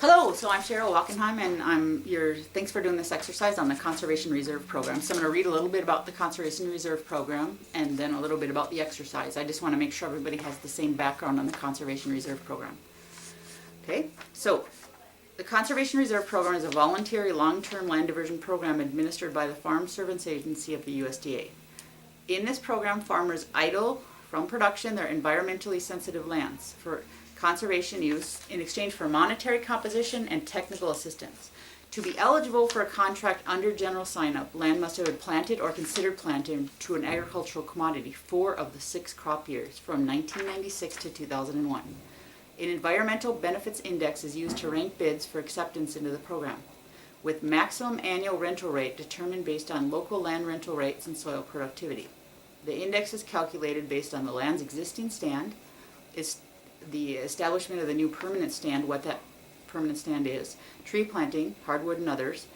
Hello, so I'm Cheryl Walkenheim, and thanks for doing this exercise on the Conservation Reserve Program. So I'm going to read a little bit about the Conservation Reserve Program and then a little bit about the exercise. I just want to make sure everybody has the same background on the Conservation Reserve Program. Okay, so the Conservation Reserve Program is a voluntary long-term land diversion program administered by the Farm Service Agency of the USDA. In this program, farmers idle from production their environmentally sensitive lands for conservation use in exchange for monetary composition and technical assistance. To be eligible for a contract under general sign-up, land must have been planted or considered planted to an agricultural commodity 4 of the 6 crop years from 1996 to 2001. An environmental benefits index is used to rank bids for acceptance into the program, with maximum annual rental rate determined based on local land rental rates and soil productivity. The index is calculated based on the land's existing stand, the establishment of the new permanent stand, what that permanent stand is, tree planting, hardwood and others,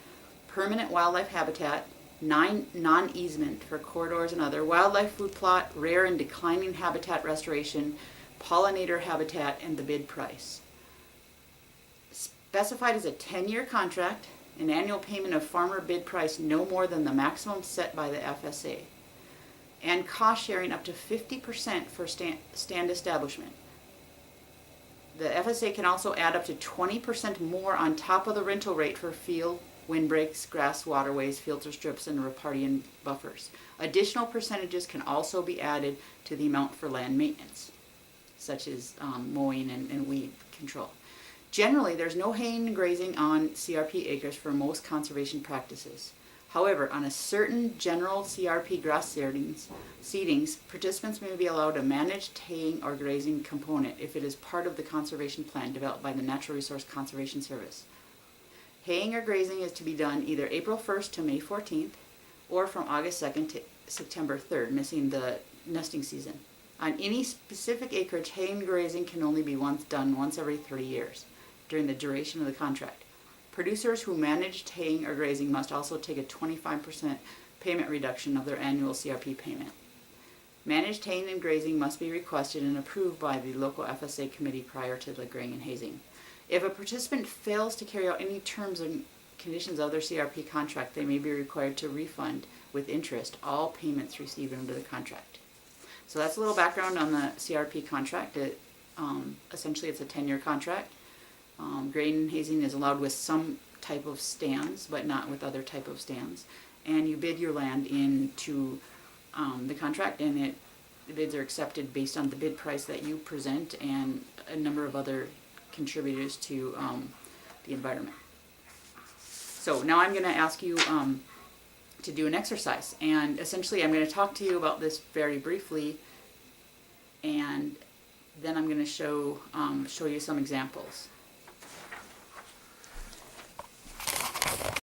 permanent wildlife habitat, non-easement for corridors and other, wildlife food plot, rare and declining habitat restoration, pollinator habitat, and the bid price. Specified as a 10-year contract, an annual payment of farmer bid price no more than the maximum set by the FSA, and cost sharing up to 50% for stand establishment. The FSA can also add up to 20% more on top of the rental rate for field, windbreaks, grass waterways, filter strips, and riparian buffers. Additional percentages can also be added to the amount for land maintenance, such as mowing and weed control. Generally, there's no haying and grazing on CRP acres for most conservation practices. However, on a certain general CRP grass seedings, participants may be allowed a managed haying or grazing component if it is part of the conservation plan developed by the Natural Resource Conservation Service. Haying or grazing is to be done either April 1st to May 14th or from August 2nd to September 3rd, missing the nesting season. On any specific acreage, haying and grazing can only be done once every 30 years during the duration of the contract. Producers who managed haying or grazing must also take a 25% payment reduction of their annual CRP payment. Managed haying and grazing must be requested and approved by the local FSA committee prior to the graying and hazing. If a participant fails to carry out any terms and conditions of their CRP contract, they may be required to refund with interest all payments received under the contract. So that's a little background on the CRP contract. Essentially, it's a 10-year contract. Grading and hazing is allowed with some type of stands, but not with other type of stands. And you bid your land into the contract, and the bids are accepted based on the bid price that you present and a number of other contributors to the environment. So now I'm going to ask you to do an exercise, and essentially I'm going to talk to you about this very briefly, and then I'm going to show you some examples.